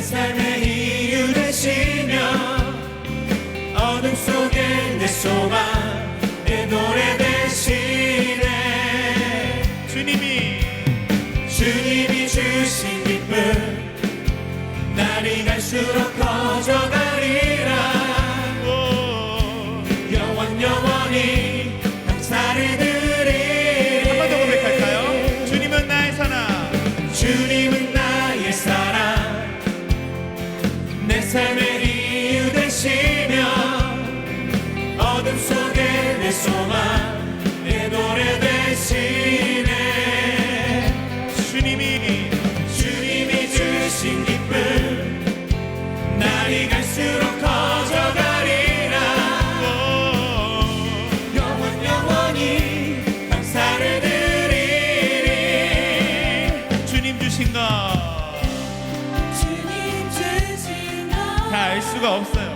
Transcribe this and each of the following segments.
삶의 이유 되시며 어둠 속에 내 소망 내 노래 되시네. 주님이 주신 기쁨 날이 갈수록 커져가리라. 영원히 감사를 드리. 한 번 더 고백할까요? 주님은 나의 사랑, 주님은 나의 사랑 내 삶의 이유 되시며 어둠 속에 내 소망 내 노래 되시네. 주님이 주신 기쁨 날이 갈수록 커져가리라. 영원히 감사를 드리리. 주님 주신 것 다 알 수가 없어요.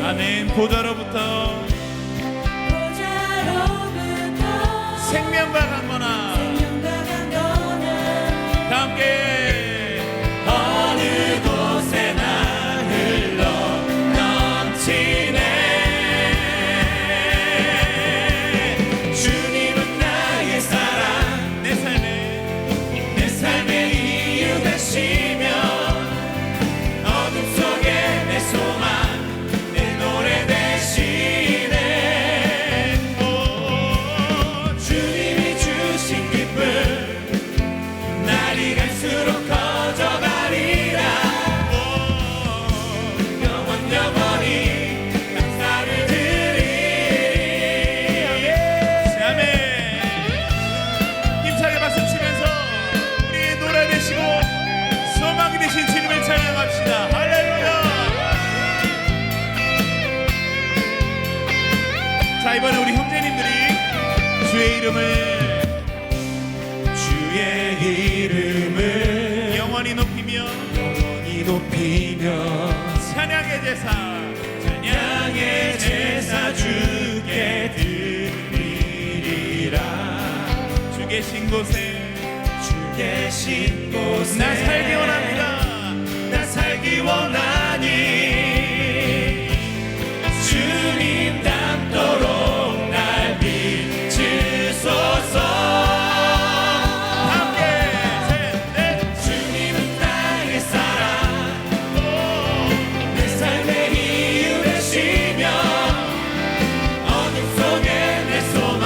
아멘. 보좌로부터 생명과 강건함 다 함께 어느 곳에나 흘러 넘치네. 주님은 나의 사랑 내 삶의 이유 되시며 어둠 속에 내 소망 내 노래 되시네. 주님이 주신 기쁨 날이 갈수록 커져가리라. 영원히 감사를 드리리. 아멘. 힘차게 박수 치면서 우리의 노래 되시고 소망이 되신 주님을 찬양합시다. 할렐루야. 자, 이번에 우리 형제님들이 주의 이름을 영원히 높이며 찬양의 제사 주께 드리리라. 주 계신 곳에 나 살기 원합니다. 나 살기 원하니 주님 닮도록 날 비추소서. 함께 셋, 넷. 주님은 나의 사랑 내 삶의 이유 되시며 어둠 속에 내 소망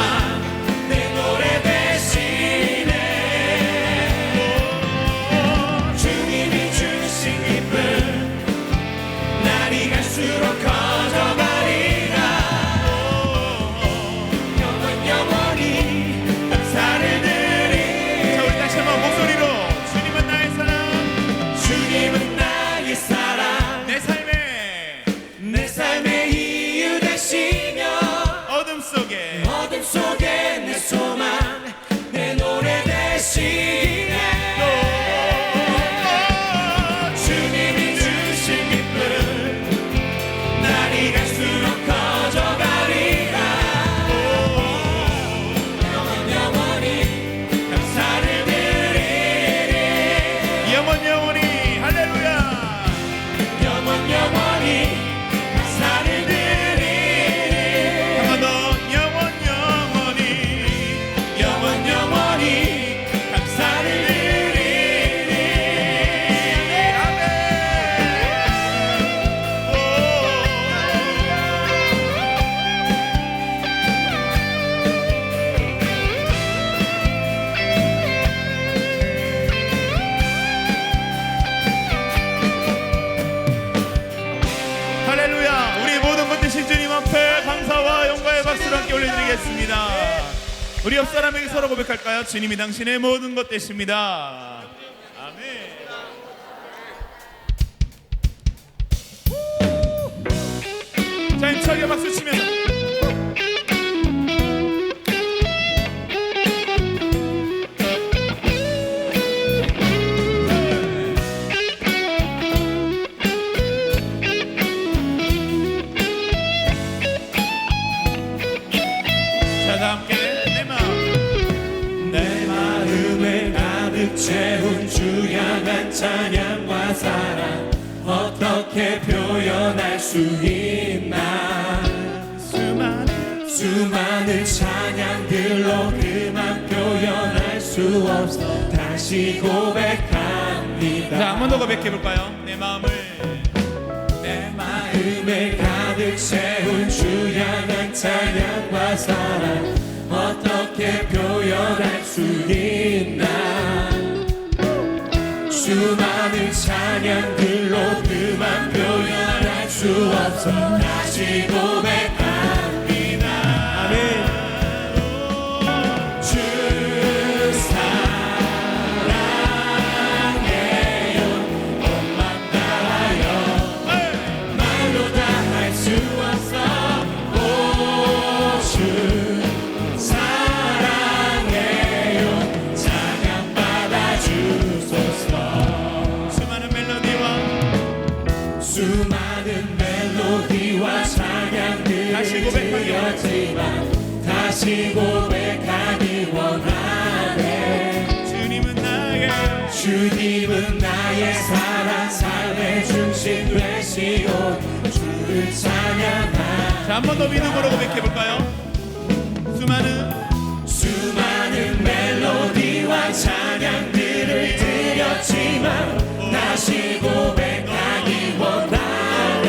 내 노래 되시네. 주님이 주신 기쁨 날이 갈수록 커져가리라. 영원히 감사를 드리. 자, 우리 다시 한번 목소리로 주님은 나의 사랑 주님은 나의 사랑 내 삶의 이유 되시며 어둠 속에 내 소망 내 노래 되시네. 주님이 주신 기쁨 날이 갈수록 커져가리라. 영원히 감사를 드리리. 영원히 할렐루야. 영원히 감사를 드리리. 한 번 더 영원히 감사를 드리리. 아멘. 할렐루야. 우리 모든 것 되신 주님 앞에 감사와 영광의 박수를 함께 올려드리겠습니다. 우리 옆 사람에게 서로 고백할까요? 주님이 당신의 모든 것 되십니다. 아멘. 자, 힘차게 박수 치면서 채운 주 향한 찬양과 사랑 어떻게 표현할 수 있나. 수많은 찬양들로 그만 표현할 수 없어 다시 고백합니다. 자, 한 번 더 고백해 볼까요? 내 마음을 가득 채운 주 향한 찬양과 사랑 어떻게 표현할 수 있나. 수많은 찬양들로 그만 표현할 수 없어 다시 고백합니다. 아멘. 주 사랑해요 온맘 다하여 말로 다 할 수 없어. 오 주 사랑해요 찬양 받아 주소서. 수많은 멜로디와 찬양들을 드렸지만 다시 고백하기 원하네. 주님은 나의 사랑 삶의 중심 되시오 주를 찬양하. 자, 한 번 더 믿음으로 고백해 볼까요? 수많은 멜로디와 찬양들을 드렸지만 다시 고백하기 원하네.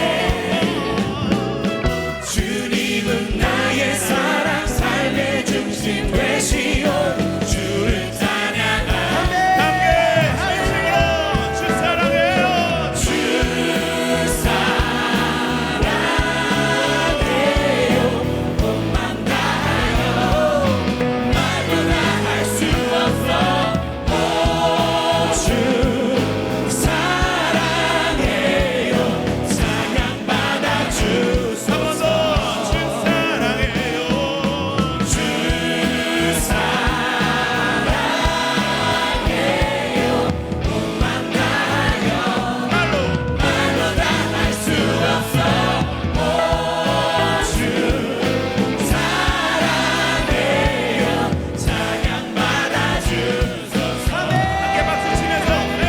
주님은 나의 사랑 삶의 중심 되시오 주를 찬양하네. 함께 한식으로 주 사랑해요. 주 사랑해요 온맘 다하여 말로 다 할 수 없어. 오 주 사랑해요 찬양 받아 주소서. 한 번 더 주 사랑해요. 주 사랑해요 온맘 다하여 말로 말로 다 할 수 없어. 오 주 사랑해요 찬양 받아 주소서. 함께 박수 치면서 네.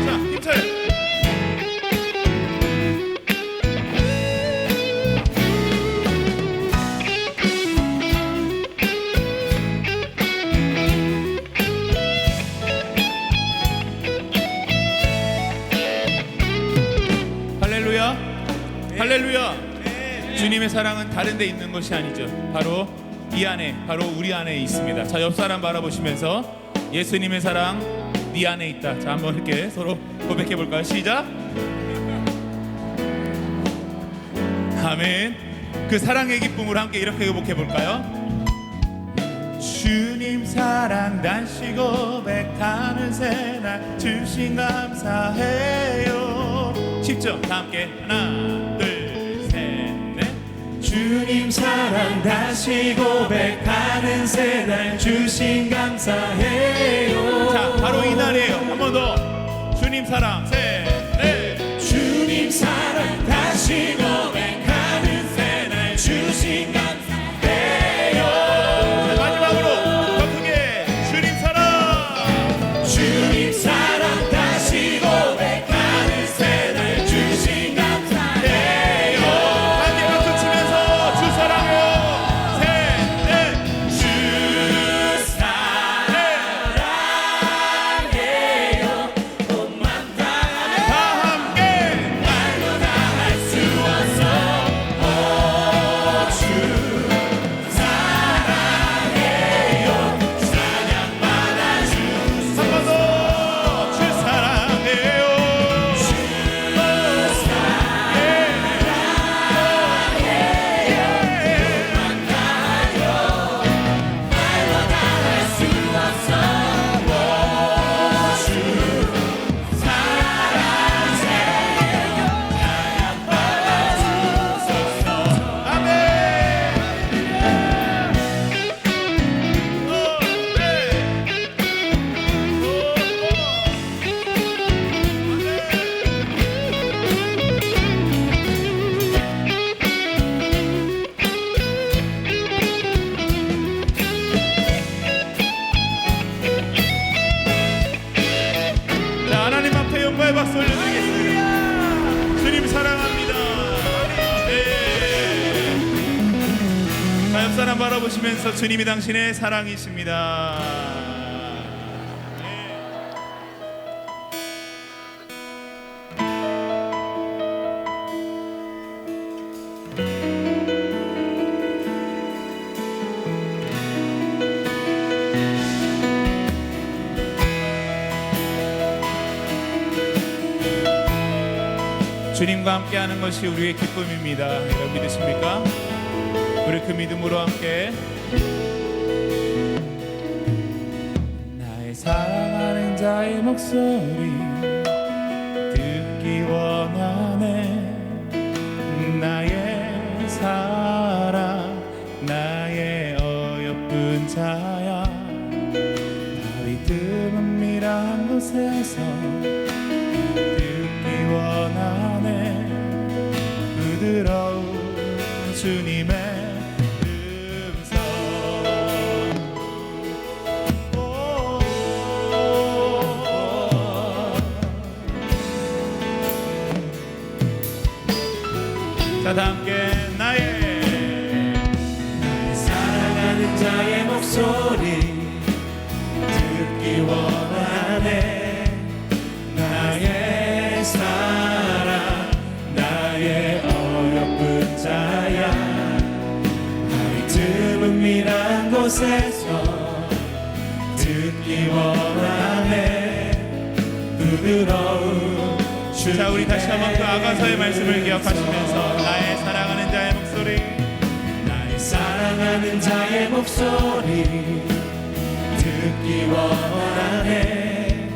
자, 힘차요. 할렐루야. 할렐루야. 주님의 사랑은 다른 데 있는 것이 아니죠. 바로 이 안에, 바로 우리 안에 있습니다. 자, 옆 사람 바라보시면서 예수님의 사랑 네 안에 있다. 자, 한번 이렇게 서로 고백해 볼까요? 시작. 아멘. 그 사랑의 기쁨으로 함께 이렇게 고백해 볼까요? 주님 사랑 단시 고백하는 새날 주신 감사해요. 10점 다 함께 하나 둘 셋 넷. 주님 사랑 다시 고백하는 새날 주신 감사해요. 자, 바로 이 날이에요. 한 번 더. 주님 사랑 셋 넷. 주님 사랑 다시 고백하는 새날 주신 감사해요. 마지막으로 더 크게 주님 사랑. 주님 사랑 다시 고백하는 새날 주신 감사해요. 함께 박수 치면서 주 사랑해요. 셋 넷. 주 사랑해요 온맘 다하여 주님 사랑합니다. 네. 자, 옆 사람 바라보시면서 주님이 당신의 사랑이십니다. 주님과 함께하는 것이 우리의 기쁨입니다. 여러분 믿으십니까? 우리 그 믿음으로 함께 나의 사랑하는 자의 목소리 듣기 원하네. 나의 사랑 나의 어여쁜 자야. 바위 틈은 미란 곳에서 원하네. 부드러운 주님의 음성. 자, 다 함께 나의 사랑하는 자의 목소리 듣기 원하네. 나의 사랑 나의 어여쁜 자야. 바위 틈은 미란 곳에서 듣기 원하네. 부드러운 자, 우리 다시 한번 그 아가서의 말씀을 기억하시면서 나의 사랑하는 자의 목소리 나의 사랑하는 자의 목소리 듣기 원하네.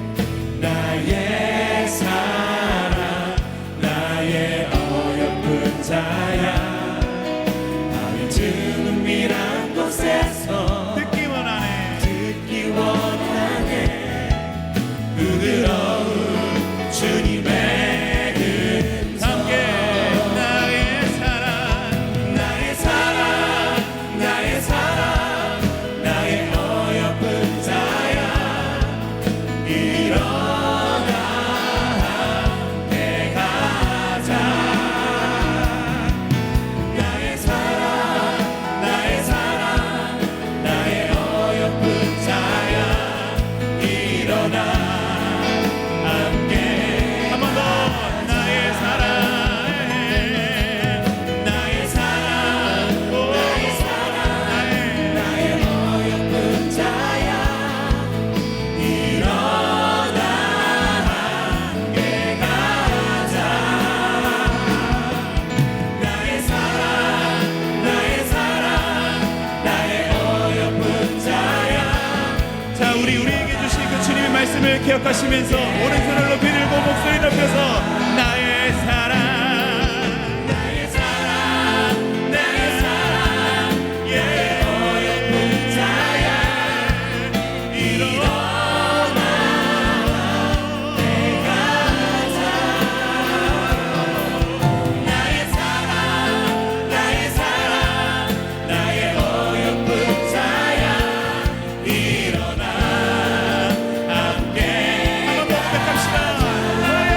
나의 사랑 나의 어여쁜 자야. 바위 틈은 미란 곳에서 듣기 원하네. 듣기 원하네. 부드러운 주님의 함께 나의 사랑 나의 사랑 나의 사랑 나의 어여쁜 자야. 일어나 함께 가자. 나의 사랑 나의 사랑 나의 어여쁜 자야. 일어나 함께 한 번 더 나의 사랑 나의 사랑 나의 사랑 나의 어여쁜 자야. 일어나 함께 가자. 나의 사랑 나의 사랑 나의 어여쁜 자야. 자, 우리에게 주신 그 주님의 말씀을 기억하시면서 오른손을 높이 들고 목소리 높여서 나의 사랑 나의 사랑 나의 사랑 예 어여쁜 자야. 일어나 함께 가자. 나의 사랑 나의 사랑 나의 어여쁜 자야. 일어나 함께 한번 더 고백합시다. 나의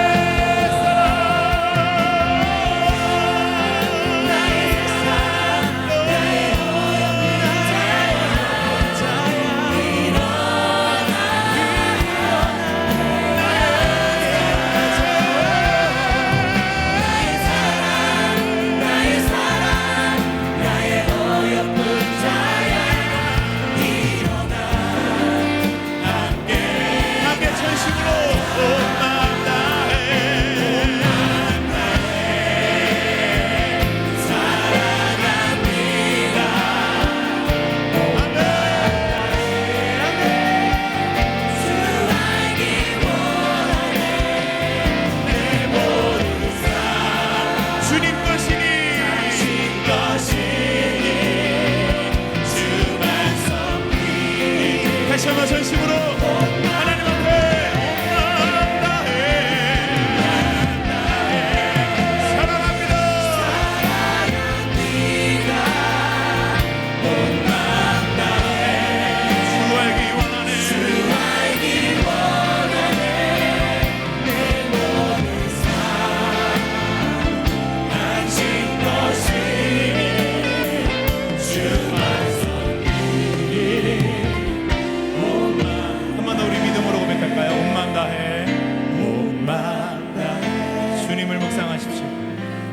고백하십시오.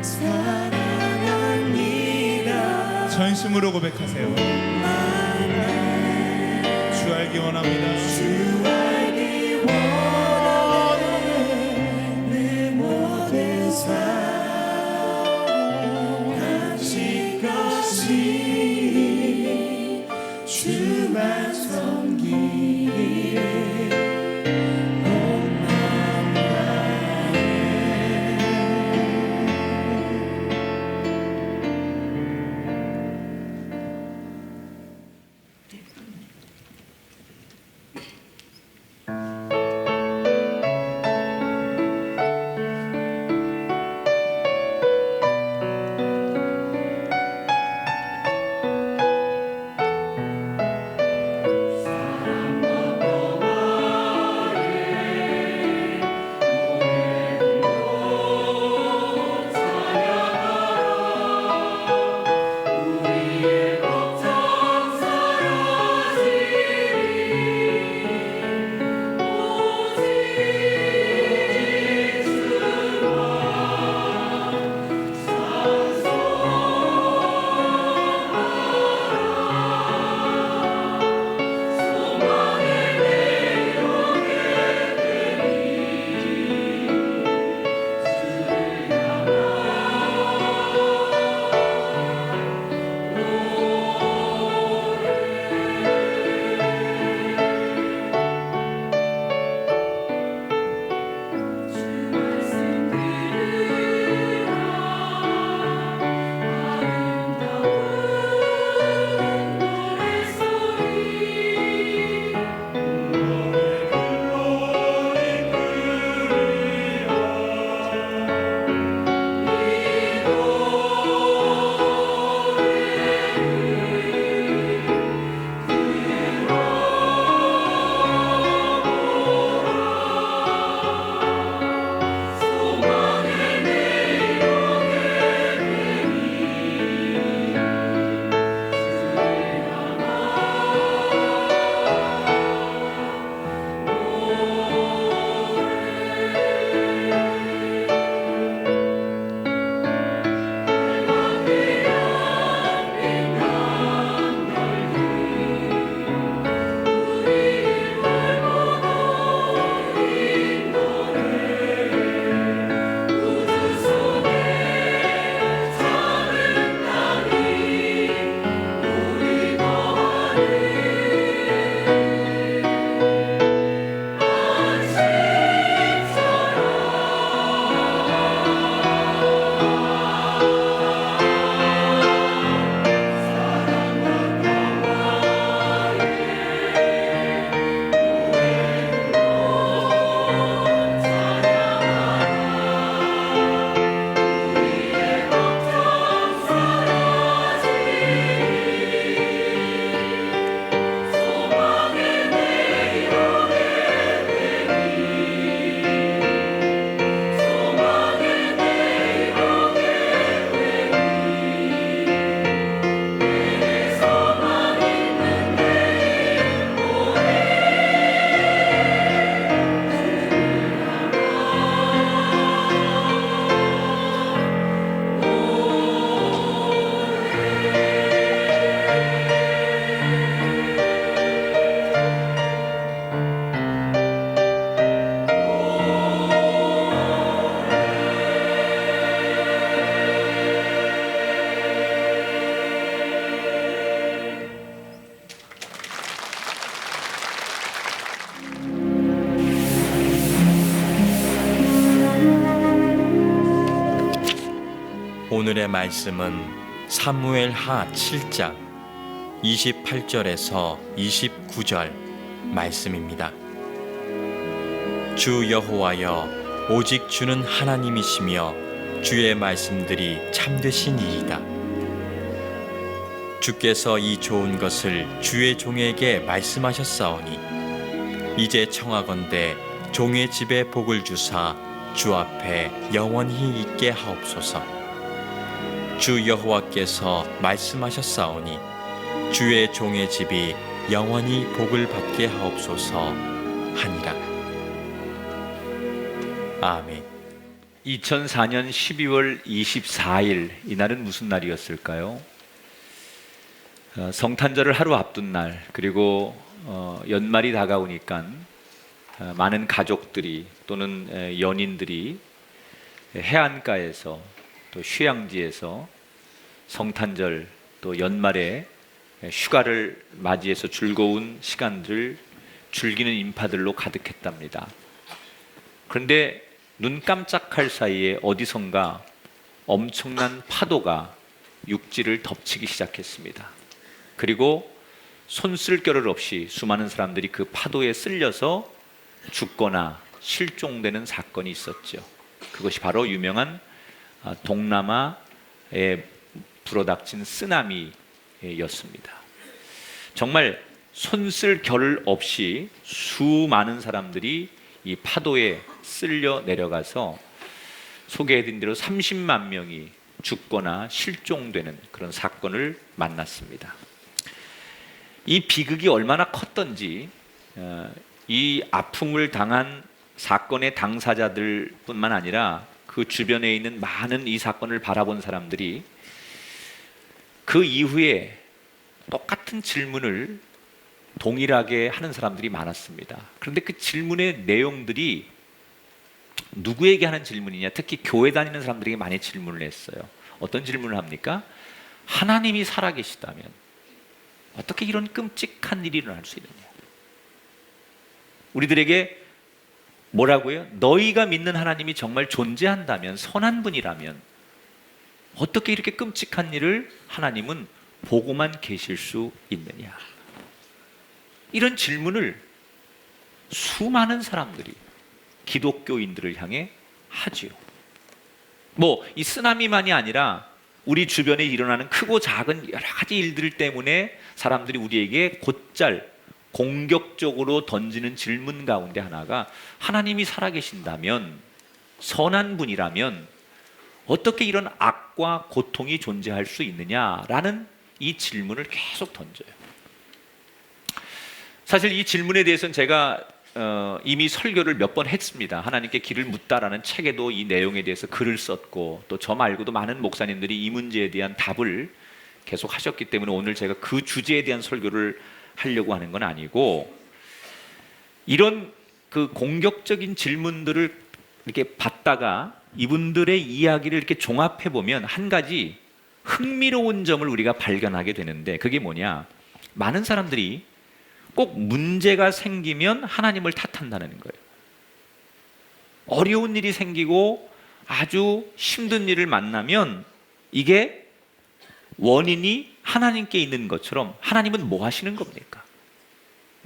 사랑합니다. 전심으로 고백하세요. 주 알기 원합니다. 주 알기 원하네. 내 모든 삶 당신 것이니 주만 섬기네. 오늘의 말씀은 사무엘하 7장 28절에서 29절 말씀입니다. 주 여호와여, 오직 주는 하나님이시며 주의 말씀들이 참되신 이이다. 주께서 이 좋은 것을 주의 종에게 말씀하셨사오니 이제 청하건대 종의 집에 복을 주사 주 앞에 영원히 있게 하옵소서. 주 여호와께서 말씀하셨사오니 주의 종의 집이 영원히 복을 받게 하옵소서 하니라. 아멘. 2004년 12월 24일 이날은 무슨 날이었을까요? 성탄절을 하루 앞둔 날, 그리고 연말이 다가오니까 많은 가족들이 또는 연인들이 해안가에서 또 휴양지에서 성탄절 또 연말에 휴가를 맞이해서 즐거운 시간들을 즐기는 인파들로 가득했답니다. 그런데 눈 깜짝할 사이에 어디선가 엄청난 파도가 육지를 덮치기 시작했습니다. 그리고 손쓸 겨를 없이 수많은 사람들이 그 파도에 쓸려서 죽거나 실종되는 사건이 있었죠. 그것이 바로 유명한 동남아에 불어닥친 쓰나미였습니다. 정말 손쓸 겨를 없이 수많은 사람들이 이 파도에 쓸려 내려가서 소개해드린 대로 30만 명이 죽거나 실종되는 그런 사건을 만났습니다. 이 비극이 얼마나 컸던지 이 아픔을 당한 사건의 당사자들 뿐만 아니라 그 주변에 있는 많은 이 사건을 바라본 사람들이 그 이후에 똑같은 질문을 동일하게 하는 사람들이 많았습니다. 그런데 그 질문의 내용들이 누구에게 하는 질문이냐, 특히 교회 다니는 사람들에게 많이 질문을 했어요. 어떤 질문을 합니까? 하나님이 살아계시다면 어떻게 이런 끔찍한 일이 일어날 수 있느냐? 우리들에게 뭐라고요? 너희가 믿는 하나님이 정말 존재한다면, 선한 분이라면 어떻게 이렇게 끔찍한 일을 하나님은 보고만 계실 수 있느냐? 이런 질문을 수많은 사람들이 기독교인들을 향해 하지요. 이 쓰나미만이 아니라 우리 주변에 일어나는 크고 작은 여러 가지 일들 때문에 사람들이 우리에게 곧잘 공격적으로 던지는 질문 가운데 하나가 하나님이 살아계신다면, 선한 분이라면 어떻게 이런 악과 고통이 존재할 수 있느냐라는 이 질문을 계속 던져요. 사실 이 질문에 대해서는 제가 이미 설교를 몇 번 했습니다. 하나님께 길을 묻다라는 책에도 이 내용에 대해서 글을 썼고, 또 저 말고도 많은 목사님들이 이 문제에 대한 답을 계속 하셨기 때문에 오늘 제가 그 주제에 대한 설교를 하려고 하는 건 아니고, 이런 그 공격적인 질문들을 이렇게 받다가 이분들의 이야기를 이렇게 종합해 보면 한 가지 흥미로운 점을 우리가 발견하게 되는데, 그게 뭐냐? 많은 사람들이 꼭 문제가 생기면 하나님을 탓한다는 거예요. 어려운 일이 생기고 아주 힘든 일을 만나면 이게 원인이 하나님께 있는 것처럼 하나님은 뭐 하시는 겁니까?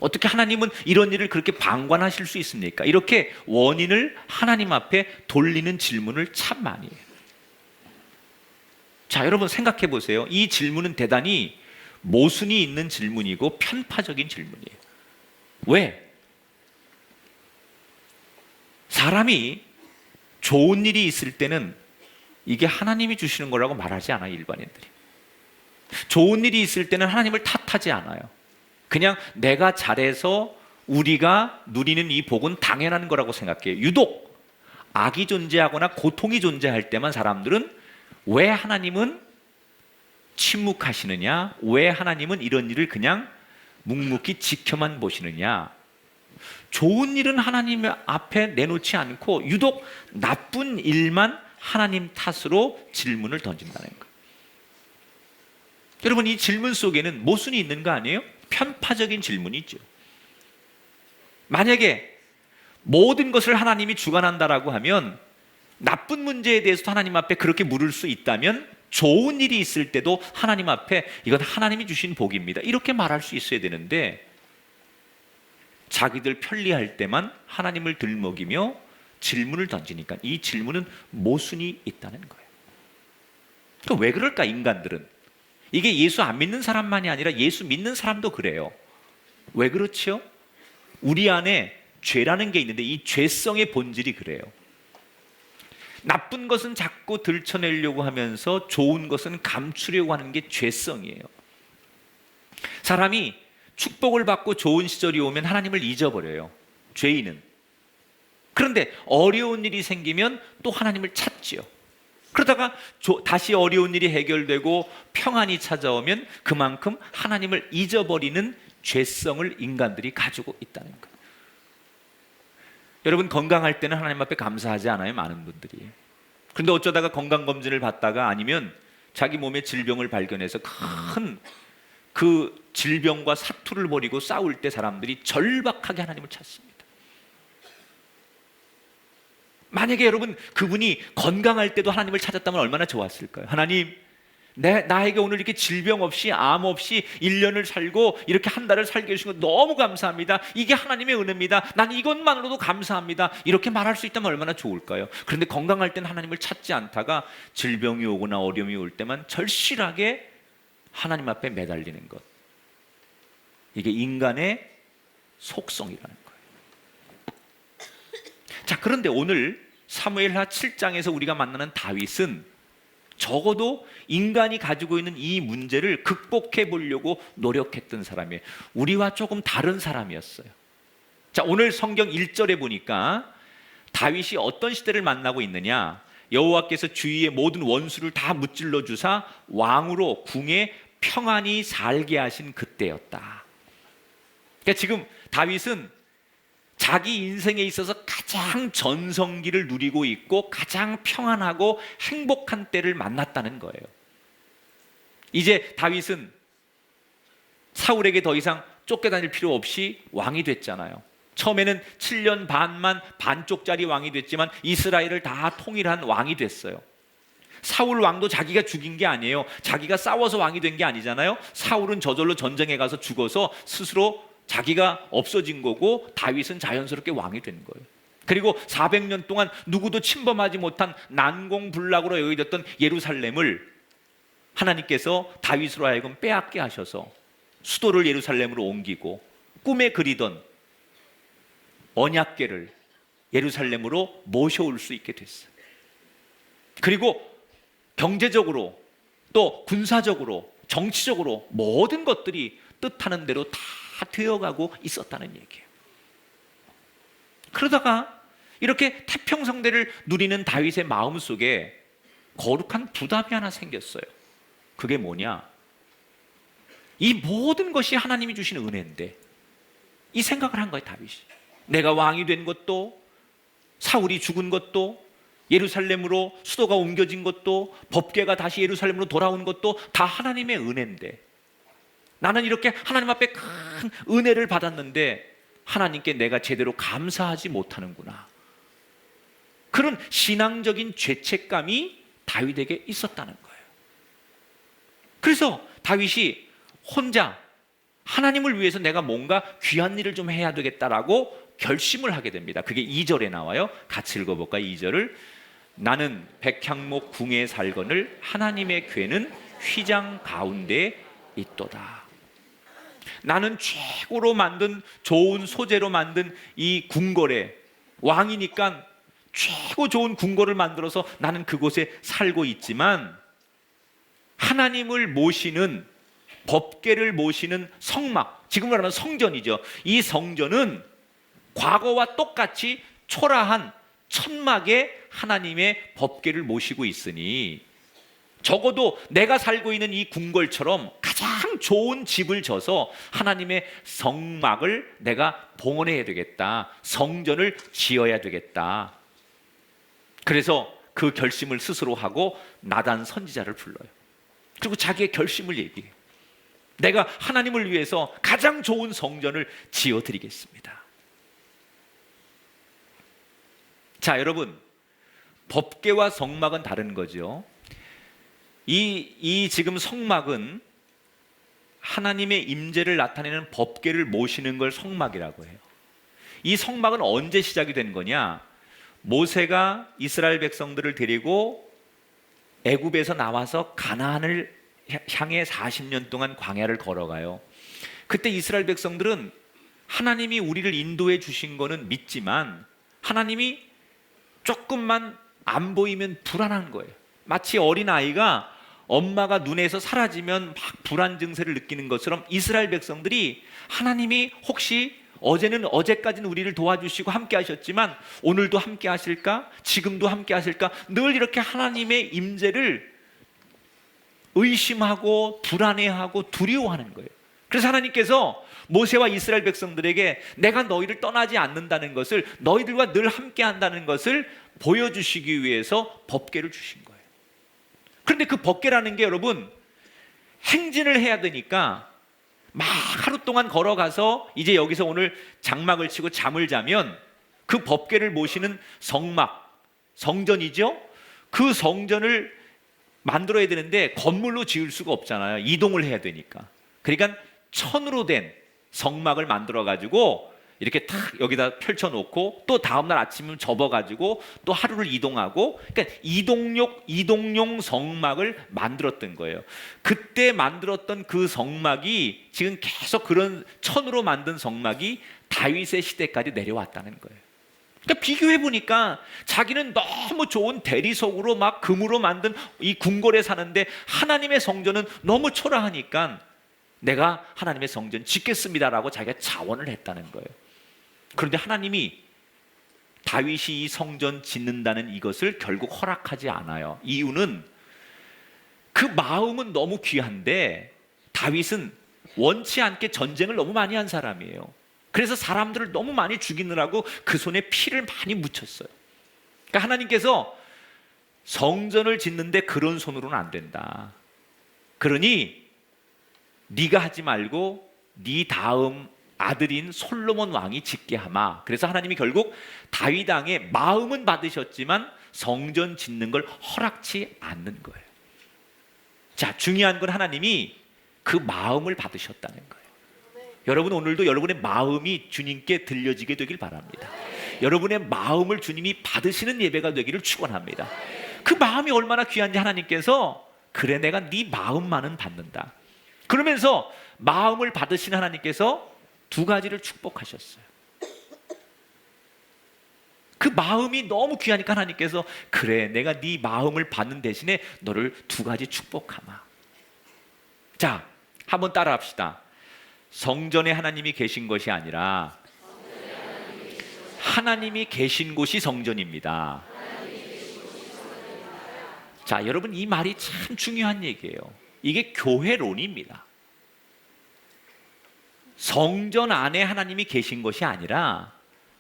어떻게 하나님은 이런 일을 그렇게 방관하실 수 있습니까? 이렇게 원인을 하나님 앞에 돌리는 질문을 참 많이 해요. 자, 여러분 생각해 보세요. 이 질문은 대단히 모순이 있는 질문이고 편파적인 질문이에요. 왜? 사람이 좋은 일이 있을 때는 이게 하나님이 주시는 거라고 말하지 않아요, 일반인들이. 좋은 일이 있을 때는 하나님을 탓하지 않아요. 그냥 내가 잘해서 우리가 누리는 이 복은 당연한 거라고 생각해요. 유독 악이 존재하거나 고통이 존재할 때만 사람들은 왜 하나님은 침묵하시느냐? 왜 하나님은 이런 일을 그냥 묵묵히 지켜만 보시느냐? 좋은 일은 하나님 앞에 내놓지 않고 유독 나쁜 일만 하나님 탓으로 질문을 던진다는 거예요. 여러분, 이 질문 속에는 모순이 있는 거 아니에요? 편파적인 질문이 있죠. 만약에 모든 것을 하나님이 주관한다라고 하면 나쁜 문제에 대해서도 하나님 앞에 그렇게 물을 수 있다면 좋은 일이 있을 때도 하나님 앞에 이건 하나님이 주신 복입니다, 이렇게 말할 수 있어야 되는데, 자기들 편리할 때만 하나님을 들먹이며 질문을 던지니까 이 질문은 모순이 있다는 거예요. 그럼 왜 그럴까, 인간들은? 이게 예수 안 믿는 사람만이 아니라 예수 믿는 사람도 그래요. 왜 그렇죠? 우리 안에 죄라는 게 있는데 이 죄성의 본질이 그래요. 나쁜 것은 자꾸 들춰내려고 하면서 좋은 것은 감추려고 하는 게 죄성이에요. 사람이 축복을 받고 좋은 시절이 오면 하나님을 잊어버려요. 죄인은. 그런데 어려운 일이 생기면 또 하나님을 찾지요. 그러다가 다시 어려운 일이 해결되고 평안이 찾아오면 그만큼 하나님을 잊어버리는 죄성을 인간들이 가지고 있다는 거예요. 여러분, 건강할 때는 하나님 앞에 감사하지 않아요? 많은 분들이. 그런데 어쩌다가 건강검진을 받다가 아니면 자기 몸에 질병을 발견해서 큰 그 질병과 사투를 벌이고 싸울 때 사람들이 절박하게 하나님을 찾습니다. 만약에 여러분 그분이 건강할 때도 하나님을 찾았다면 얼마나 좋았을까요? 하나님, 나에게 오늘 이렇게 질병 없이 암 없이 1년을 살고 이렇게 한 달을 살게 해주신 것 너무 감사합니다. 이게 하나님의 은혜입니다. 난 이것만으로도 감사합니다. 이렇게 말할 수 있다면 얼마나 좋을까요? 그런데 건강할 때는 하나님을 찾지 않다가 질병이 오거나 어려움이 올 때만 절실하게 하나님 앞에 매달리는 것, 이게 인간의 속성이라는 거예요. 자, 그런데 오늘 사무엘하 7장에서 우리가 만나는 다윗은 적어도 인간이 가지고 있는 이 문제를 극복해 보려고 노력했던 사람이에요. 우리와 조금 다른 사람이었어요. 자, 오늘 성경 1절에 보니까 다윗이 어떤 시대를 만나고 있느냐, 여호와께서 주위의 모든 원수를 다 무찔러 주사 왕으로 궁에 평안히 살게 하신 그때였다. 그러니까 지금 다윗은 자기 인생에 있어서 가장 전성기를 누리고 있고 가장 평안하고 행복한 때를 만났다는 거예요. 이제 다윗은 사울에게 더 이상 쫓겨다닐 필요 없이 왕이 됐잖아요. 처음에는 7년 반만 반쪽짜리 왕이 됐지만 이스라엘을 다 통일한 왕이 됐어요. 사울 왕도 자기가 죽인 게 아니에요. 자기가 싸워서 왕이 된 게 아니잖아요. 사울은 저절로 전쟁에 가서 죽어서 스스로 자기가 없어진 거고 다윗은 자연스럽게 왕이 된 거예요. 그리고 400년 동안 누구도 침범하지 못한 난공불락으로 여겨졌던 예루살렘을 하나님께서 다윗으로 하여금 빼앗게 하셔서 수도를 예루살렘으로 옮기고 꿈에 그리던 언약궤를 예루살렘으로 모셔올 수 있게 됐어요. 그리고 경제적으로 또 군사적으로 정치적으로 모든 것들이 뜻하는 대로 다 되어가고 있었다는 얘기예요. 그러다가 이렇게 태평성대를 누리는 다윗의 마음속에 거룩한 부담이 하나 생겼어요. 그게 뭐냐? 이 모든 것이 하나님이 주신 은혜인데 이 생각을 한 거예요, 다윗이. 내가 왕이 된 것도, 사울이 죽은 것도, 예루살렘으로 수도가 옮겨진 것도, 법궤가 다시 예루살렘으로 돌아온 것도 다 하나님의 은혜인데 나는 이렇게 하나님 앞에 큰 은혜를 받았는데 하나님께 내가 제대로 감사하지 못하는구나. 그런 신앙적인 죄책감이 다윗에게 있었다는 거예요. 그래서 다윗이 혼자 하나님을 위해서 내가 뭔가 귀한 일을 좀 해야 되겠다라고 결심을 하게 됩니다. 그게 2절에 나와요. 같이 읽어볼까요? 2절을. 나는 백향목 궁에 살거늘 하나님의 궤는 휘장 가운데 있도다. 나는 최고로 만든 좋은 소재로 만든 이 궁궐에 왕이니까 최고 좋은 궁궐을 만들어서 나는 그곳에 살고 있지만 하나님을 모시는 법궤를 모시는 성막, 지금 말하는 성전이죠. 이 성전은 과거와 똑같이 초라한 천막에 하나님의 법궤를 모시고 있으니 적어도 내가 살고 있는 이 궁궐처럼 가장 좋은 집을 져서 하나님의 성막을 내가 봉헌해야 되겠다. 성전을 지어야 되겠다. 그래서 그 결심을 스스로 하고 나단 선지자를 불러요. 그리고 자기의 결심을 얘기해요. 내가 하나님을 위해서 가장 좋은 성전을 지어드리겠습니다. 자, 여러분, 법궤와 성막은 다른 거죠. 이 지금 성막은 하나님의 임재를 나타내는 법궤를 모시는 걸 성막이라고 해요. 이 성막은 언제 시작이 된 거냐? 모세가 이스라엘 백성들을 데리고 애굽에서 나와서 가나안을 향해 40년 동안 광야를 걸어가요. 그때 이스라엘 백성들은 하나님이 우리를 인도해 주신 거는 믿지만 하나님이 조금만 안 보이면 불안한 거예요. 마치 어린아이가 엄마가 눈에서 사라지면 막 불안 증세를 느끼는 것처럼 이스라엘 백성들이 하나님이 혹시 어제까지는 우리를 도와주시고 함께 하셨지만 오늘도 함께 하실까? 지금도 함께 하실까? 늘 이렇게 하나님의 임재를 의심하고 불안해하고 두려워하는 거예요. 그래서 하나님께서 모세와 이스라엘 백성들에게 내가 너희를 떠나지 않는다는 것을, 너희들과 늘 함께 한다는 것을 보여주시기 위해서 법궤를 주신 거예요. 그런데 그 법궤라는 게 여러분 행진을 해야 되니까 막 하루 동안 걸어가서 이제 여기서 오늘 장막을 치고 잠을 자면 그 법궤를 모시는 성전이죠. 그 성전을 만들어야 되는데 건물로 지을 수가 없잖아요. 이동을 해야 되니까. 그러니까 천으로 된 성막을 만들어 가지고 이렇게 탁 여기다 펼쳐놓고 또 다음날 아침이면 접어가지고 또 하루를 이동하고, 그러니까 이동용 성막을 만들었던 거예요. 그때 만들었던 그 성막이 지금 계속 그런 천으로 만든 성막이 다윗의 시대까지 내려왔다는 거예요. 그러니까 비교해 보니까 자기는 너무 좋은 대리석으로 막 금으로 만든 이 궁궐에 사는데 하나님의 성전은 너무 초라하니까 내가 하나님의 성전 짓겠습니다라고 자기가 자원을 했다는 거예요. 그런데 하나님이 다윗이 이 성전 짓는다는 이것을 결국 허락하지 않아요. 이유는 그 마음은 너무 귀한데 다윗은 원치 않게 전쟁을 너무 많이 한 사람이에요. 그래서 사람들을 너무 많이 죽이느라고 그 손에 피를 많이 묻혔어요. 그러니까 하나님께서 성전을 짓는데 그런 손으로는 안 된다. 그러니 네가 하지 말고 네 다음 아들인 솔로몬 왕이 짓게 하마. 그래서 하나님이 결국 다윗 왕의 마음은 받으셨지만 성전 짓는 걸 허락치 않는 거예요. 자, 중요한 건 하나님이 그 마음을 받으셨다는 거예요. 여러분 오늘도 여러분의 마음이 주님께 들려지게 되길 바랍니다. 여러분의 마음을 주님이 받으시는 예배가 되기를 축원합니다. 그 마음이 얼마나 귀한지 하나님께서 그래 내가 네 마음만은 받는다. 그러면서 마음을 받으신 하나님께서 두 가지를 축복하셨어요. 그 마음이 너무 귀하니까 하나님께서 그래 내가 네 마음을 받는 대신에 너를 두 가지 축복하마. 자, 한번 따라 합시다. 성전에 하나님이 계신 것이 아니라 하나님이 계신 곳이 성전입니다. 자, 여러분 이 말이 참 중요한 얘기예요. 이게 교회론입니다. 성전 안에 하나님이 계신 것이 아니라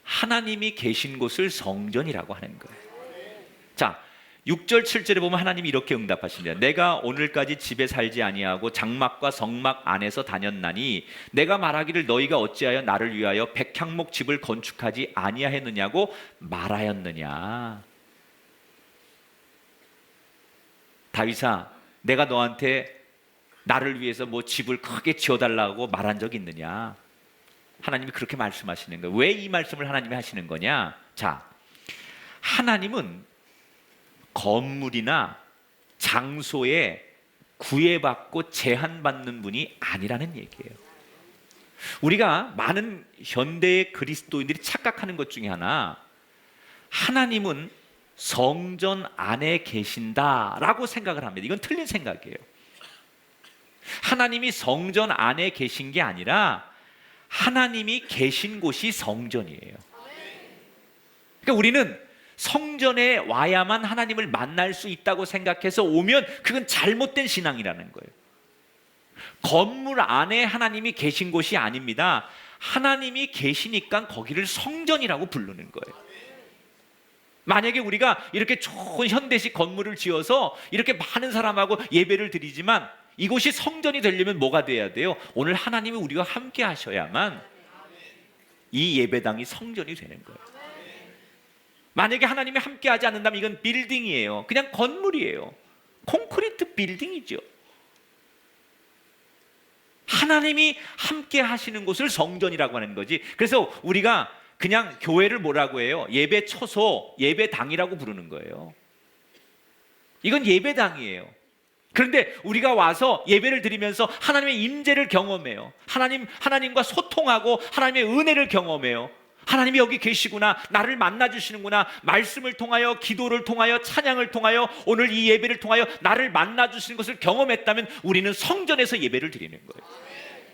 하나님이 계신 곳을 성전이라고 하는 거예요. 자, 6절 7절에 보면 하나님이 이렇게 응답하십니다. 내가 오늘까지 집에 살지 아니하고 장막과 성막 안에서 다녔나니 내가 말하기를 너희가 어찌하여 나를 위하여 백향목 집을 건축하지 아니하였느냐고 말하였느냐. 다윗아, 내가 너한테 나를 위해서 뭐 집을 크게 지어달라고 말한 적이 있느냐? 하나님이 그렇게 말씀하시는 거예요. 왜 이 말씀을 하나님이 하시는 거냐? 자, 하나님은 건물이나 장소에 구애받고 제한받는 분이 아니라는 얘기예요. 우리가 많은 현대의 그리스도인들이 착각하는 것 중에 하나, 하나님은 성전 안에 계신다라고 생각을 합니다. 이건 틀린 생각이에요. 하나님이 성전 안에 계신 게 아니라 하나님이 계신 곳이 성전이에요. 그러니까 우리는 성전에 와야만 하나님을 만날 수 있다고 생각해서 오면 그건 잘못된 신앙이라는 거예요. 건물 안에 하나님이 계신 곳이 아닙니다. 하나님이 계시니까 거기를 성전이라고 부르는 거예요. 만약에 우리가 이렇게 좋은 현대식 건물을 지어서 이렇게 많은 사람하고 예배를 드리지만 이곳이 성전이 되려면 뭐가 돼야 돼요? 오늘 하나님이 우리와 함께 하셔야만 이 예배당이 성전이 되는 거예요. 만약에 하나님이 함께 하지 않는다면 이건 빌딩이에요. 그냥 건물이에요. 콘크리트 빌딩이죠. 하나님이 함께 하시는 곳을 성전이라고 하는 거지. 그래서 우리가 그냥 교회를 뭐라고 해요? 예배 초소, 예배당이라고 부르는 거예요. 이건 예배당이에요. 그런데 우리가 와서 예배를 드리면서 하나님의 임재를 경험해요. 하나님과 소통하고 하나님의 은혜를 경험해요. 하나님이 여기 계시구나, 나를 만나주시는구나, 말씀을 통하여, 기도를 통하여, 찬양을 통하여, 오늘 이 예배를 통하여 나를 만나주시는 것을 경험했다면 우리는 성전에서 예배를 드리는 거예요.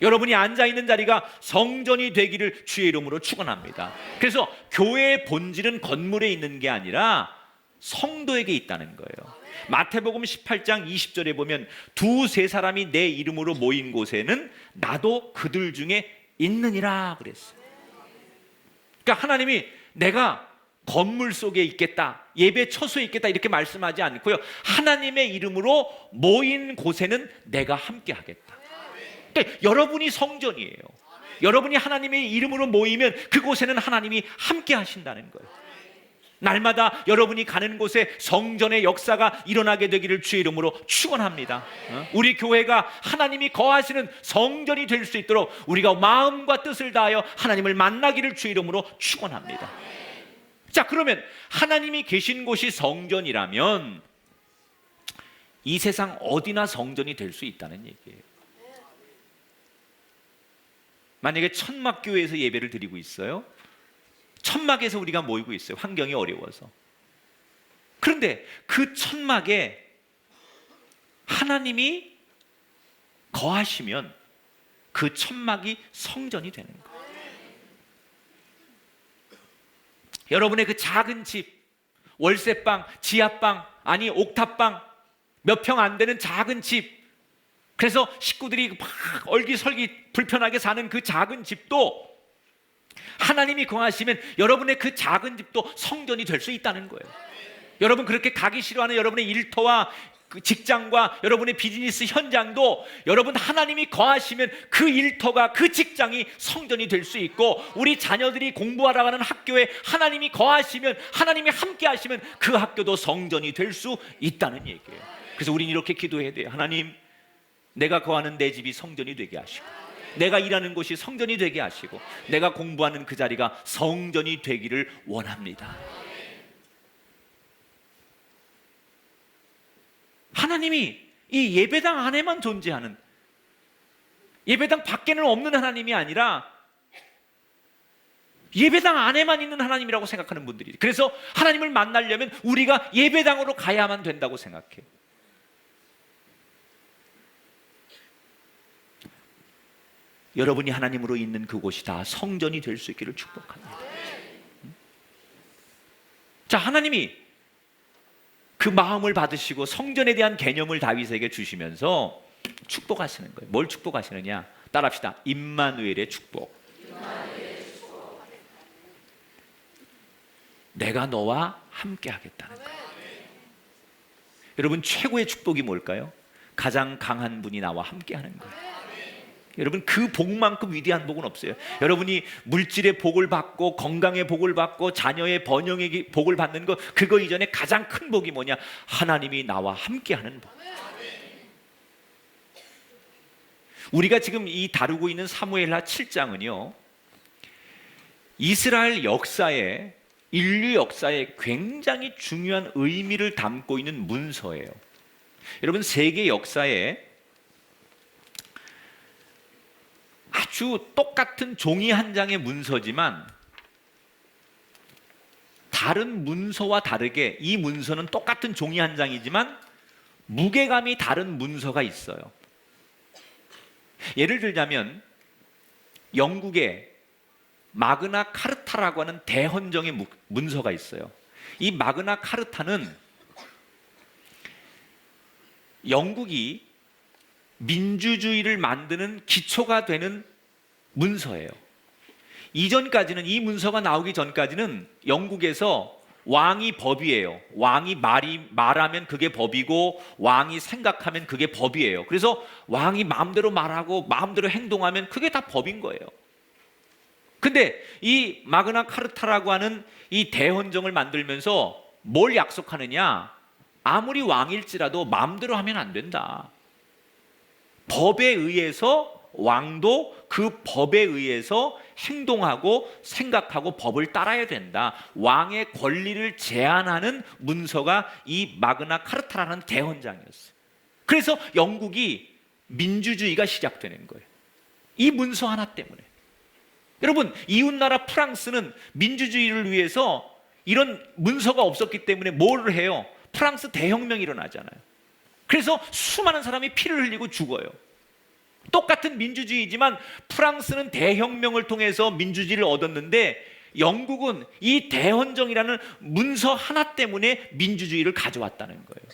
여러분이 앉아 있는 자리가 성전이 되기를 주의 이름으로 축원합니다. 그래서 교회의 본질은 건물에 있는 게 아니라 성도에게 있다는 거예요. 마태복음 18장 20절에 보면 두세 사람이 내 이름으로 모인 곳에는 나도 그들 중에 있느니라 그랬어요. 그러니까 하나님이 내가 건물 속에 있겠다, 예배 처소에 있겠다 이렇게 말씀하지 않고요, 하나님의 이름으로 모인 곳에는 내가 함께 하겠다. 그러니까 여러분이 성전이에요. 여러분이 하나님의 이름으로 모이면 그곳에는 하나님이 함께 하신다는 거예요. 날마다 여러분이 가는 곳에 성전의 역사가 일어나게 되기를 주의 이름으로 축원합니다. 우리 교회가 하나님이 거하시는 성전이 될 수 있도록 우리가 마음과 뜻을 다하여 하나님을 만나기를 주의 이름으로 축원합니다. 자, 그러면 하나님이 계신 곳이 성전이라면 이 세상 어디나 성전이 될 수 있다는 얘기예요. 만약에 천막교회에서 예배를 드리고 있어요. 천막에서 우리가 모이고 있어요. 환경이 어려워서. 그런데 그 천막에 하나님이 거하시면 그 천막이 성전이 되는 거예요. 여러분의 그 작은 집, 월세방, 지하방, 아니 옥탑방, 몇 평 안 되는 작은 집, 그래서 식구들이 막 얼기설기 불편하게 사는 그 작은 집도 하나님이 거하시면 여러분의 그 작은 집도 성전이 될 수 있다는 거예요. 여러분 그렇게 가기 싫어하는 여러분의 일터와 그 직장과 여러분의 비즈니스 현장도 여러분 하나님이 거하시면 그 일터가 그 직장이 성전이 될 수 있고, 우리 자녀들이 공부하러 가는 학교에 하나님이 거하시면, 하나님이 함께 하시면 그 학교도 성전이 될 수 있다는 얘기예요. 그래서 우리는 이렇게 기도해야 돼요. 하나님, 내가 거하는 내 집이 성전이 되게 하시고, 내가 일하는 곳이 성전이 되게 하시고, 내가 공부하는 그 자리가 성전이 되기를 원합니다. 하나님이 이 예배당 안에만 존재하는, 예배당 밖에는 없는 하나님이 아니라 예배당 안에만 있는 하나님이라고 생각하는 분들이, 그래서 하나님을 만나려면 우리가 예배당으로 가야만 된다고 생각해요. 여러분이 하나님으로 있는 그곳이 다 성전이 될 수 있기를 축복합니다. 자, 하나님이 그 마음을 받으시고 성전에 대한 개념을 다윗에게 주시면서 축복하시는 거예요. 뭘 축복하시느냐? 따라합시다. 임마누엘의 축복. 내가 너와 함께 하겠다는 거예요. 여러분, 최고의 축복이 뭘까요? 가장 강한 분이 나와 함께 하는 거예요. 여러분, 그 복만큼 위대한 복은 없어요. 여러분이 물질의 복을 받고 건강의 복을 받고 자녀의 번영의 복을 받는 거, 그거 이전에 가장 큰 복이 뭐냐? 하나님이 나와 함께하는 복. 우리가 지금 이 다루고 있는 사무엘하 7장은요, 이스라엘 역사에, 인류 역사에 굉장히 중요한 의미를 담고 있는 문서예요. 여러분, 세계 역사에 아주 똑같은 종이 한 장의 문서지만 다른 문서와 다르게, 이 문서는 똑같은 종이 한 장이지만 무게감이 다른 문서가 있어요. 예를 들자면 영국의 마그나 카르타라고 하는 대헌정의 문서가 있어요. 이 마그나 카르타는 영국이 민주주의를 만드는 기초가 되는 문서예요. 이전까지는, 이 문서가 나오기 전까지는 영국에서 왕이 법이에요. 왕이 말하면 그게 법이고, 왕이 생각하면 그게 법이에요. 그래서 왕이 마음대로 말하고 마음대로 행동하면 그게 다 법인 거예요. 근데 이 마그나 카르타라고 하는 이 대헌정을 만들면서 뭘 약속하느냐? 아무리 왕일지라도 마음대로 하면 안 된다. 법에 의해서 왕도 그 법에 의해서 행동하고 생각하고 법을 따라야 된다. 왕의 권리를 제한하는 문서가 이 마그나 카르타라는 대헌장이었어요. 그래서 영국이 민주주의가 시작되는 거예요. 이 문서 하나 때문에. 여러분, 이웃나라 프랑스는 민주주의를 위해서 이런 문서가 없었기 때문에 뭘 해요? 프랑스 대혁명이 일어나잖아요. 그래서 수많은 사람이 피를 흘리고 죽어요. 똑같은 민주주의지만 프랑스는 대혁명을 통해서 민주주의를 얻었는데 영국은 이 대헌정이라는 문서 하나 때문에 민주주의를 가져왔다는 거예요.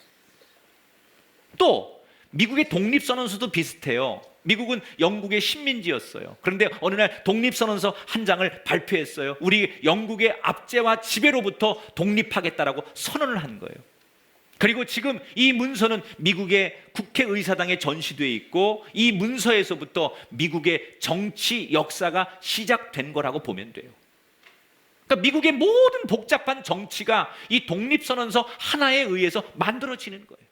또 미국의 독립선언서도 비슷해요. 미국은 영국의 식민지였어요. 그런데 어느 날 독립선언서 한 장을 발표했어요. 우리 영국의 압제와 지배로부터 독립하겠다라고 선언을 한 거예요. 그리고 지금 이 문서는 미국의 국회의사당에 전시되어 있고 이 문서에서부터 미국의 정치 역사가 시작된 거라고 보면 돼요. 그러니까 미국의 모든 복잡한 정치가 이 독립선언서 하나에 의해서 만들어지는 거예요.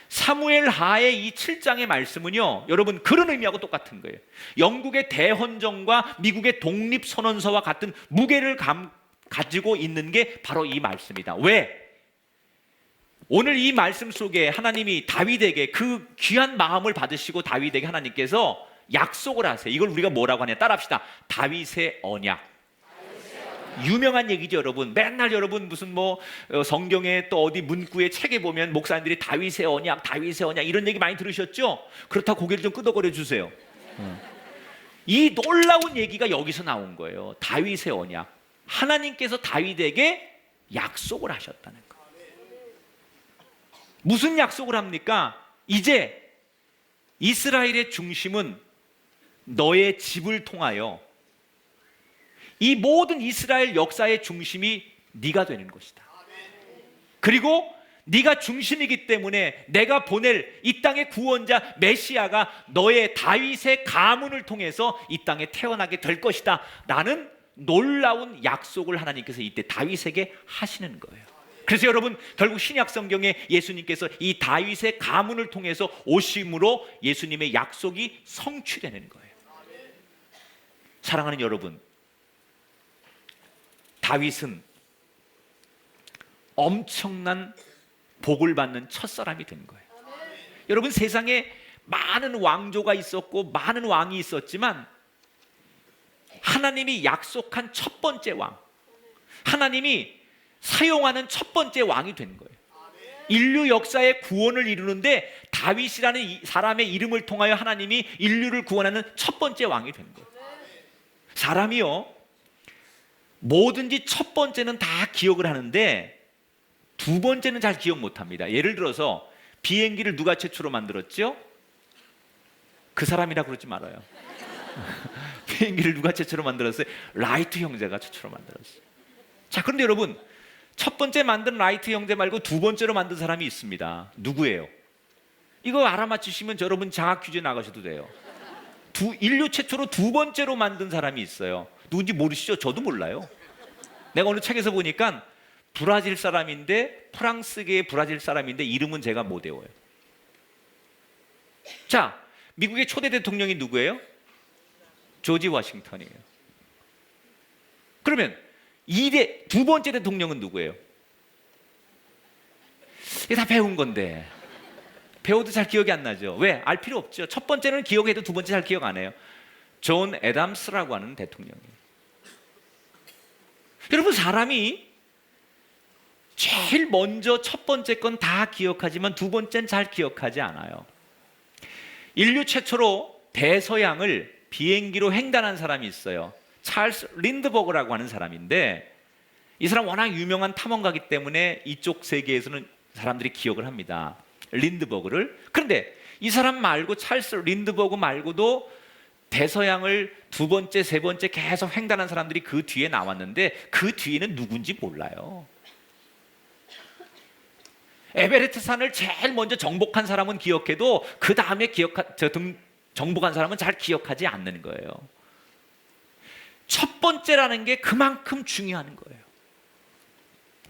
사무엘 하의 이 7장의 말씀은요, 여러분 그런 의미하고 똑같은 거예요. 영국의 대헌정과 미국의 독립선언서와 같은 무게를 가지고 있는 게 바로 이 말씀이다. 왜? 오늘 이 말씀 속에 하나님이 다윗에게 그 귀한 마음을 받으시고 다윗에게 하나님께서 약속을 하세요. 이걸 우리가 뭐라고 하냐? 따라합시다. 다윗의 언약. 유명한 얘기죠, 여러분. 맨날 여러분 무슨 성경에 또 어디 문구에 책에 보면 목사님들이 다윗의 언약, 다윗의 언약 이런 얘기 많이 들으셨죠? 그렇다고 고개를 좀 끄덕거려 주세요. 이 놀라운 얘기가 여기서 나온 거예요. 다윗의 언약. 하나님께서 다윗에게 약속을 하셨다는 거예요. 무슨 약속을 합니까? 이제 이스라엘의 중심은 너의 집을 통하여 이 모든 이스라엘 역사의 중심이 네가 되는 것이다. 그리고 네가 중심이기 때문에 내가 보낼 이 땅의 구원자 메시아가 너의 다윗의 가문을 통해서 이 땅에 태어나게 될 것이다 라는 놀라운 약속을 하나님께서 이때 다윗에게 하시는 거예요. 그래서 여러분 결국 신약 성경에 예수님께서 이 다윗의 가문을 통해서 오심으로 예수님의 약속이 성취되는 거예요. 사랑하는 여러분, 다윗은 엄청난 복을 받는 첫사람이 된 거예요. 여러분 세상에 많은 왕조가 있었고 많은 왕이 있었지만 하나님이 약속한 첫 번째 왕, 하나님이 사용하는 첫 번째 왕이 된 거예요. 인류 역사의 구원을 이루는데 다윗이라는 사람의 이름을 통하여 하나님이 인류를 구원하는 첫 번째 왕이 된 거예요. 사람이요, 뭐든지 첫 번째는 다 기억을 하는데 두 번째는 잘 기억 못합니다. 예를 들어서 비행기를 누가 최초로 만들었죠? 그 사람이라 그러지 말아요. 비행기를 누가 최초로 만들었어요? 라이트 형제가 최초로 만들었어요. 자, 그런데 여러분 첫 번째 만든 라이트 형제 말고 두 번째로 만든 사람이 있습니다. 누구예요? 이거 알아맞히시면 여러분 장학 퀴즈 나가셔도 돼요. 인류 최초로 두 번째로 만든 사람이 있어요. 누군지 모르시죠? 저도 몰라요. 내가 어느 책에서 보니까 브라질 사람인데 프랑스계의 브라질 사람인데 이름은 제가 못 외워요. 자, 미국의 초대 대통령이 누구예요? 조지 워싱턴이에요. 그러면 두 번째 대통령은 누구예요? 이게 다 배운 건데 배워도 잘 기억이 안 나죠. 왜? 알 필요 없죠. 첫 번째는 기억해도 두 번째 잘 기억 안 해요. 존 애담스라고 하는 대통령이에요. 여러분 사람이 제일 먼저 첫 번째 건 다 기억하지만 두 번째는 잘 기억하지 않아요. 인류 최초로 대서양을 비행기로 횡단한 사람이 있어요. 찰스 린드버그라고 하는 사람인데 이 사람 워낙 유명한 탐험가이기 때문에 이쪽 세계에서는 사람들이 기억을 합니다. 린드버그를. 그런데 이 사람 말고 찰스 린드버그 말고도 대서양을 두 번째, 세 번째 계속 횡단한 사람들이 그 뒤에 나왔는데 그 뒤에는 누군지 몰라요. 에베레스트 산을 제일 먼저 정복한 사람은 기억해도 그 다음에 정복한 사람은 잘 기억하지 않는 거예요. 첫 번째라는 게 그만큼 중요한 거예요.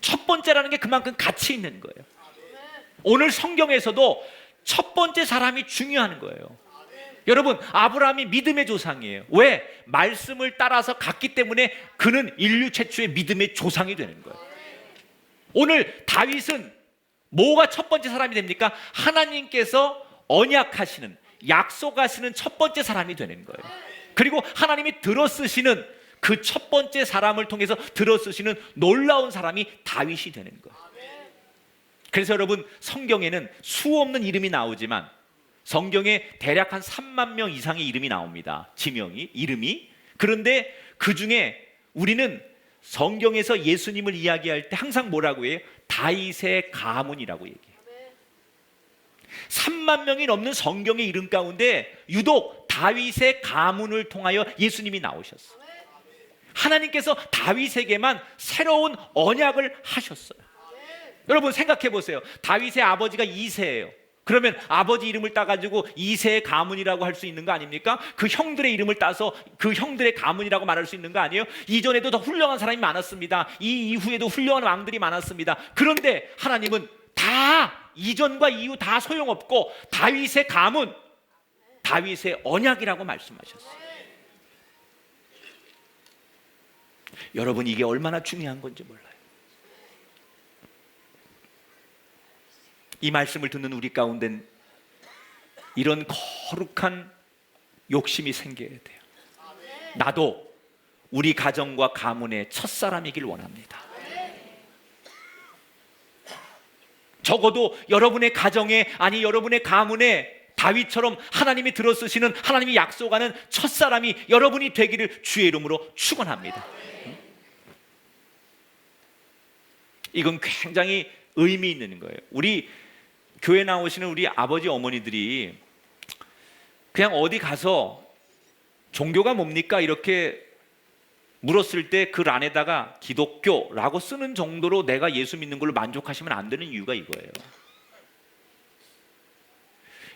첫 번째라는 게 그만큼 가치 있는 거예요. 오늘 성경에서도 첫 번째 사람이 중요한 거예요. 여러분 아브라함이 믿음의 조상이에요. 왜? 말씀을 따라서 갔기 때문에 그는 인류 최초의 믿음의 조상이 되는 거예요. 오늘 다윗은 뭐가 첫 번째 사람이 됩니까? 하나님께서 언약하시는, 약속하시는 첫 번째 사람이 되는 거예요. 그리고 하나님이 들어쓰시는 그 첫 번째 사람을 통해서 들어쓰시는 놀라운 사람이 다윗이 되는 거예요. 그래서 여러분 성경에는 수 없는 이름이 나오지만 성경에 대략 한 3만 명 이상의 이름이 나옵니다. 지명이, 이름이. 그런데 그 중에 우리는 성경에서 예수님을 이야기할 때 항상 뭐라고 해요? 다윗의 가문이라고 얘기해요. 3만 명이 넘는 성경의 이름 가운데 유독 다윗의 가문을 통하여 예수님이 나오셨어요. 하나님께서 다윗에게만 새로운 언약을 하셨어요. 여러분 생각해 보세요. 다윗의 아버지가 이새예요. 그러면 아버지 이름을 따가지고 이새의 가문이라고 할 수 있는 거 아닙니까? 그 형들의 이름을 따서 그 형들의 가문이라고 말할 수 있는 거 아니에요? 이전에도 더 훌륭한 사람이 많았습니다. 이 이후에도 훌륭한 왕들이 많았습니다. 그런데 하나님은 다 이전과 이후 다 소용없고 다윗의 가문, 다윗의 언약이라고 말씀하셨어요. 여러분 이게 얼마나 중요한 건지 몰라요. 이 말씀을 듣는 우리 가운데는 이런 거룩한 욕심이 생겨야 돼요. 나도 우리 가정과 가문의 첫사람이길 원합니다. 적어도 여러분의 가정에, 아니 여러분의 가문에 다윗처럼 하나님이 들어쓰시는, 하나님이 약속하는 첫사람이 여러분이 되기를 주의 이름으로 축원합니다. 이건 굉장히 의미 있는 거예요. 우리 교회 나오시는 우리 아버지 어머니들이 그냥 어디 가서 종교가 뭡니까? 이렇게 물었을 때 그 란에다가 기독교라고 쓰는 정도로 내가 예수 믿는 걸로 만족하시면 안 되는 이유가 이거예요.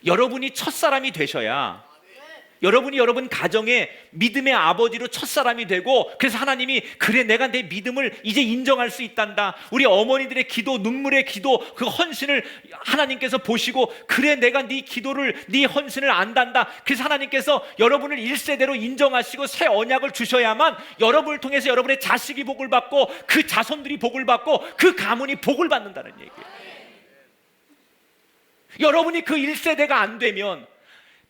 여러분이 첫사람이 되셔야 여러분이 여러분 가정의 믿음의 아버지로 첫사람이 되고, 그래서 하나님이 그래 내가 내 믿음을 이제 인정할 수 있단다. 우리 어머니들의 기도, 눈물의 기도, 그 헌신을 하나님께서 보시고 그래 내가 네 기도를, 네 헌신을 안단다. 그래서 하나님께서 여러분을 1세대로 인정하시고 새 언약을 주셔야만 여러분을 통해서 여러분의 자식이 복을 받고 그 자손들이 복을 받고 그 가문이 복을 받는다는 얘기예요. 여러분이 그 1세대가 안 되면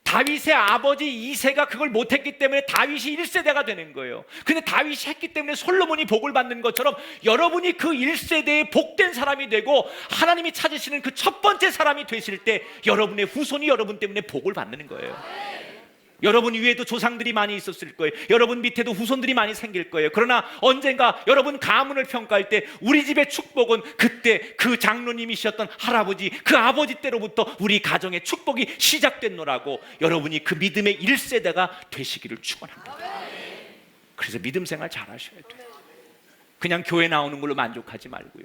다윗의 아버지 이새가 그걸 못했기 때문에 다윗이 1세대가 되는 거예요. 근데 다윗이 했기 때문에 솔로몬이 복을 받는 것처럼 여러분이 그 1세대의 복된 사람이 되고 하나님이 찾으시는 그 첫 번째 사람이 되실 때 여러분의 후손이 여러분 때문에 복을 받는 거예요. 여러분 위에도 조상들이 많이 있었을 거예요. 여러분 밑에도 후손들이 많이 생길 거예요. 그러나 언젠가 여러분 가문을 평가할 때 우리 집의 축복은 그때 그 장로님이셨던 할아버지, 그 아버지 때로부터 우리 가정의 축복이 시작됐노라고 여러분이 그 믿음의 1세대가 되시기를 축원합니다. 그래서 믿음 생활 잘 하셔야 돼요. 그냥 교회 나오는 걸로 만족하지 말고요.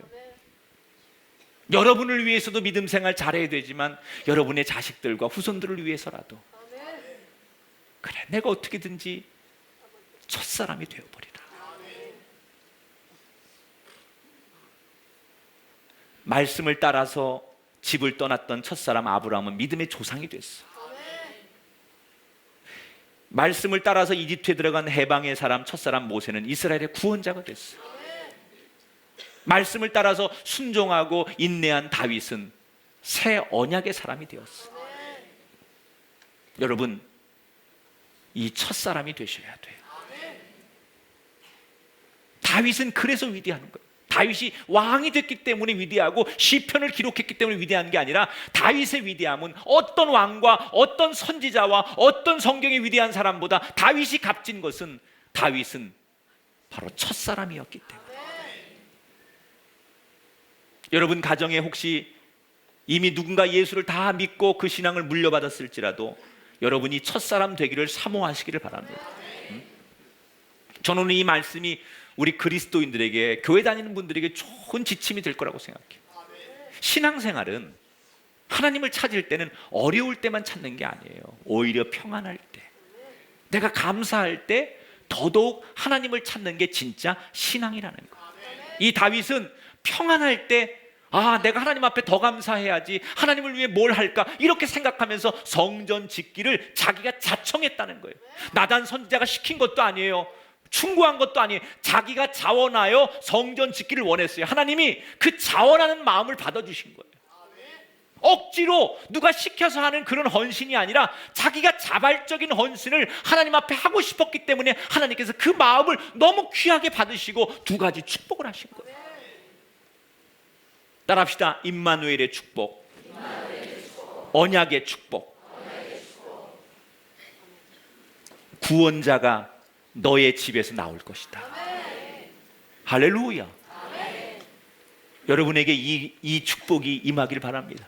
여러분을 위해서도 믿음 생활 잘해야 되지만 여러분의 자식들과 후손들을 위해서라도 그래 내가 어떻게든지 첫사람이 되어버리라. 말씀을 따라서 집을 떠났던 첫사람 아브라함은 믿음의 조상이 됐어. 말씀을 따라서 이집트에 들어간 해방의 사람 첫사람 모세는 이스라엘의 구원자가 됐어. 말씀을 따라서 순종하고 인내한 다윗은 새 언약의 사람이 되었어. 여러분 이 첫사람이 되셔야 돼요. 다윗은 그래서 위대한 거예요. 다윗이 왕이 됐기 때문에 위대하고 시편을 기록했기 때문에 위대한 게 아니라 다윗의 위대함은 어떤 왕과 어떤 선지자와 어떤 성경의 위대한 사람보다 다윗이 값진 것은 다윗은 바로 첫사람이었기 때문에. 여러분 가정에 혹시 이미 누군가 예수를 다 믿고 그 신앙을 물려받았을지라도 여러분이 첫사람 되기를 사모하시기를 바랍니다. 저는 이 말씀이 우리 그리스도인들에게, 교회 다니는 분들에게 좋은 지침이 될 거라고 생각해요. 신앙생활은 하나님을 찾을 때는 어려울 때만 찾는 게 아니에요. 오히려 평안할 때, 내가 감사할 때 더더욱 하나님을 찾는 게 진짜 신앙이라는 거예요. 이 다윗은 평안할 때 내가 하나님 앞에 더 감사해야지, 하나님을 위해 뭘 할까, 이렇게 생각하면서 성전 짓기를 자기가 자청했다는 거예요. 나단 선지자가 시킨 것도 아니에요. 충고한 것도 아니에요. 자기가 자원하여 성전 짓기를 원했어요. 하나님이 그 자원하는 마음을 받아주신 거예요. 억지로 누가 시켜서 하는 그런 헌신이 아니라 자기가 자발적인 헌신을 하나님 앞에 하고 싶었기 때문에 하나님께서 그 마음을 너무 귀하게 받으시고 두 가지 축복을 하신 거예요. 따라합시다. 임마누엘의 축복, 언약의 축복. 구원자가 너의 집에서 나올 것이다. 할렐루야. 여러분에게 이 축복이 임하길 바랍니다.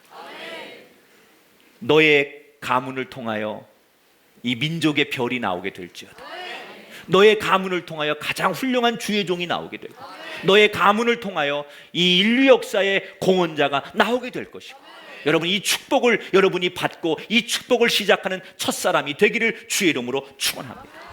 너의 가문을 통하여 이 민족의 별이 나오게 될지어다. 너의 가문을 통하여 가장 훌륭한 주의 종이 나오게 되고, 너의 가문을 통하여 이 인류 역사의 공헌자가 나오게 될 것이고, 여러분 이 축복을 여러분이 받고 이 축복을 시작하는 첫사람이 되기를 주의 이름으로 축원합니다.